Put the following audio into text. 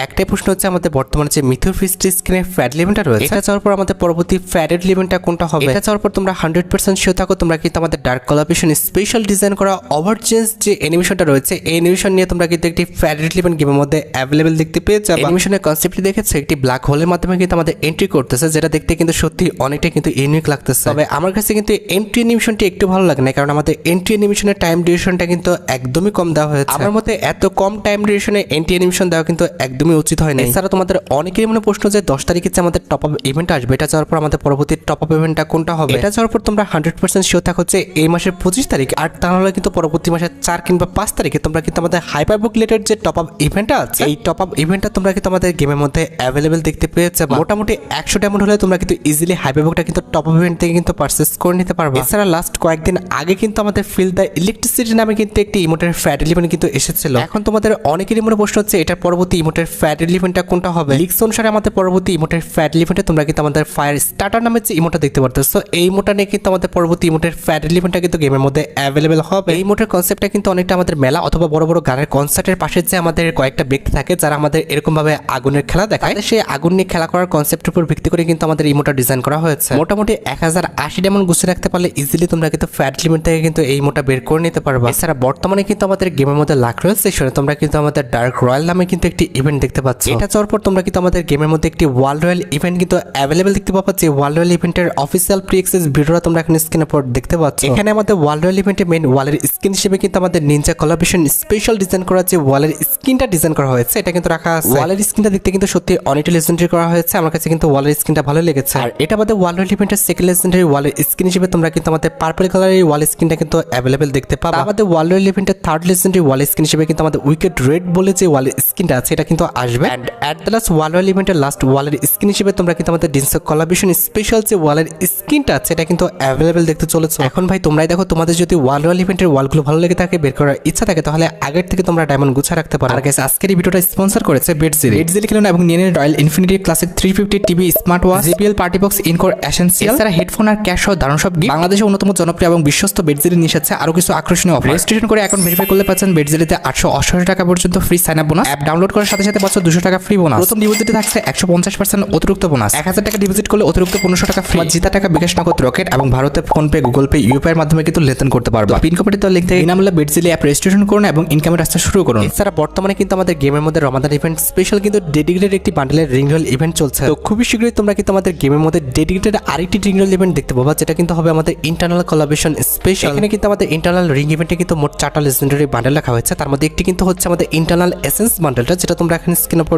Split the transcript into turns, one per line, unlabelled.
একটাই প্রশ্ন হচ্ছে আমাদের বর্তমানে যে মিথুর ফিস্ট স্ক্রিনের ফ্যাট লিভেনটা রয়েছে এটা চাওয়ার পর আমাদের পরবর্তী ফ্যাটেড লিভেনটা কোনটা হবে, এটা চাওয়ার পর তোমরা 100% শিওর থাকো তোমরা কিন্তু আমাদের ডার্ক কলাবেশন স্পেশাল ডিজাইন করা ওভারচেঞ্জ যে অ্যানিমেশনটা রয়েছে এই অ্যানিমেশন নিয়ে তোমরা কিন্তু একটি ফ্যাটেড লিভেন গেমের মধ্যে অ্যাভেলেবেল দেখতে পেয়ে যাবে। অ্যানিমেশনের কনসেপ্টটি দেখেছো একটি ব্ল্যাক হোলের মাধ্যমে কিন্তু আমাদের এন্ট্রি করতেছে, যেটা দেখতে কিন্তু সত্যি অনেকটা কিন্তু ইউনিক লাগতেছে। তবে আমার কাছে কিন্তু এন্ট্রি অ্যানিমেশনটি একটু ভালো লাগে না, কারণ আমাদের এন্ট্রি অ্যানিমেশনের টাইম ডিউরেশনটা কিন্তু একদমই কম দেওয়া হয়েছে। আমার মতে এত কম টাইম ডিউরেশনে এন্ট্রি অ্যানিমেশন দেওয়া কিন্তু একদমই উচিত হয় না। এছাড়া তোমাদের অনেকেরই মনে প্রশ্ন যে 10 তারিখে যে আমাদের টপ আপ ইভেন্ট আসবে, এটা যাওয়ার পর আমাদের পরবর্তী টপ আপ ইভেন্টটা কোনটা হবে, এটা যাওয়ার পর তোমরা 100% শিওর থাকো যে এই মাসের 25 তারিখ, আর তা নাহলে কিন্তু পরবর্তী মাসের 4 কিংবা 5 তারিখে তোমরা কিন্তু আমাদের হাইপারবুক রিলেটেড যে টপ আপ ইভেন্টটা আছে এই টপ আপ ইভেন্টটা তোমরা কিন্তু আমাদের গেমের মধ্যে অ্যাভেলেবেল দেখতে পেয়ে যাবে। মোটামুটি 100 ডায়মন্ড হলে তোমরা কিন্তু ইজিলি হাইপারবুকটা কিন্তু টপ আপ ইভেন্ট থেকে কিন্তু পারচেজ করে নিতে পারবে। এছাড়া লাস্ট কয়েকদিন আগে কিন্তু আমাদের ফিল দ্য ইলেকট্রিসিটি নামে কিন্তু একটি ইমোটের ফ্যাট ইলিভেন্ট কিন্তু এসেছিল। এখন তোমাদের অনেকেরই মনে প্রশ্ন হচ্ছে এটার পরবর্তী ইমোটের ফ্যাট ইলিভেন্টটা কোনটা হবে। লিক্স অনুসারে আমাদের পরবর্তী ইমোটের ফ্যাট ইলিভেন্টে তোমরা কিন্তু আমাদের ফায়ার স্টার্টার নামে যে ইমোটা দেখতে পারতেছো এই ইমোটা নিয়ে কিন্তু আমাদের পরবর্তী ইমোটের ফ্যাট ইলিভেন্টটা কিন্তু গেমের মধ্যে অ্যাভেলেবেল হবে। এই ইমোটের কনসেপ্টটা কিন্তু অনেকটা আমাদের মেলা অথবা বড় বড় গানের কনসার্টের পাশে যে আমাদের কয়েকটা ব্যক্তি থাকে যারা আমাদের এরকম ভাবে আগুনের খেলা দেখায়, সেই আগুন নিয়ে খেলা করার কনসেপ্টের উপর ভিত্তি করে কিন্তু আমাদের ইমোটা ডিজাইন করা হয়েছে। মোটামুটি 1080 ডায়মন্ড গুছিয়ে রাখতে পারলে ইজিলি তোমরা কিন্তু ফ্যাট লিমিট থেকে কিন্তু এই ইমোটা বের করে নিতে পারবে। এছাড়া বর্তমানে কিন্তু আমাদের গেমের মধ্যে লাক রয়েল সেকশনে তোমরা কিন্তু আমাদের ডার্ক রয়্যাল নামে কিন্তু একটি ইভেন্ট দেখতে পাচ্ছ। এটা চাওয়ার পর তোমরা কিন্তু আমাদের গেমের মধ্যে একটি ওয়ার্ল্ড রয়্যাল ইভেন্ট কিন্তু অ্যাভেলেবেল দেখতে পাবা। যে ওয়ার্ল্ড রয়্যাল ইভেন্টের অফিসিয়াল প্রি অ্যাক্সেস ভিডিওটা তোমরা এখন স্ক্রিনের উপর দেখতে পাচ্ছ। এখানে আমাদের ওয়ার্ল্ড রয়্যাল ইভেন্টের মেইন ওয়ালের স্কিন হিসেবে কিন্তু আমাদের নিনজা কোলাবরেশন স্পেশাল ডিজাইন করা যে ওয়ালের স্কিনটা ডিজাইন করা হয়েছে এটা কিন্তু রাখা আছে। ওয়ালের স্কিনটা দেখতে কিন্তু সত্যি অনেকটা লেজেন্ডারি করা হয়েছে, আমার কাছে কিন্তু ওয়ালের স্কিনটা ভালো লেগেছে। আর এটা আমাদের ওয়ার্ল্ড রয়্যাল ইভেন্টের সেকেন্ড লেজেন্ডারি ওয়ালের স্কিন হিসেবে তোমরা কিন্তু আমাদের পার্পল কালারের ওয়াল স্কিনটা কিন্তু অ্যাভেলেবেল দেখতে পাবা। আমাদের ওয়ার্ল্ড রয়্যাল ইভেন্টের থার্ড লেজেন্ডারি ওয়াল স্কিন হিসেবে কিন্তু আমাদের উইকেট রেড বলে যে ওয়াল স্কিনটা আছে এটা কিন্তু আসবে। And at the last world royal ইভেন্টের লাস্ট ওয়ালের স্কিন হিসেবে তোমরা কিন্তু আমাদের ডিনসো কোলাবরেশন স্পেশাল যে ওয়ালের স্কিনটা আছে এটা কিন্তু অ্যাভেলেবেল দেখতে চলেছে। এখন ভাই তোমরাই দেখো, তোমাদের যদি ওয়ার্ল্ড রয়্যাল ইভেন্টের ওয়ালগুলো ভালো লেগে থাকে, বের করার ইচ্ছা থাকে, তাহলে আগের থেকে তোমরা ডায়মন্ড গুছা রাখতে পারো। আর গাইস আজকের এই ভিডিওটা স্পন্সর করেছে বেডজিলি। বেডজিলি খেলুন এবং নিয়ে নিন Royal Enfield Classic 350 TV smart watch, JBL party box, encore essential, এছাড়া হেডফোন আর ক্যাশ সহ দারুণ সব গিফট। বাংলাদেশের অন্যতম জনপ্রিয় এবং বিশ্বস্ত বেডজিলি নিয়ে এসেছে আরো কিছু আকর্ষণীয় অফার। রেজিস্ট্রেশন করে অ্যাকাউন্ট ভেরিফাই করলে পাচ্ছেন বেডজিলিতে 888 টাকা পর্যন্ত free sign up bonus. App download করার সাথে সাথে পাচ্ছ 200 টাকা ফ্রি বোনাস। প্রথম ডিপোজিটে থাকছে 150% অতিরিক্ত বোনাস। 1000 টাকা ডিপোজিট করলে অতিরিক্ত 1500 টাকা ফ্রি। জিতা টাকা বিকাশ নগদ রকেট এবং ভারতে ফোনপে, গুগল পে, ইউপিআই এর মাধ্যমে কিন্তু লেনদেন করতে পারবে। পিন কমেন্টে লিংক থেকে বিনামূল্যে বেডজিলি অ্যাপ রেজিস্ট্রেশন করুন এবং ইনকামের রাস্তা শুরু করুন। এছাড়া বর্তমানে কিন্তু আমাদের গেমের মধ্যে রমাদান ইভেন্ট স্পেশাল কিন্তু ডেডিকেটেড একটি বান্ডেলের রিং রোল ইভেন্ট চলছে। তো খুবই শীঘ্রই তোমরা কিন্তু আমাদের গেমের মধ্যে ডেডিকেটেড আরেকটি রিং রোল ইভেন্ট দেখতে পাবা, যেটা কিন্তু হবে আমাদের ইন্টারনাল কোলাবরেশন স্পেশাল। এখানে কিন্তু আমাদের ইন্টারনাল রিং ইভেন্টে কিন্তু মোট 4টা লেজেন্ডারি বান্ডেল রাখা হয়েছে, তার মধ্যে একটি কিন্তু হচ্ছে আমাদের ইন্টারনাল এসেন্স বান্ডেলটা, যেটা তোমরা এখানে স্ক্রিনের উপর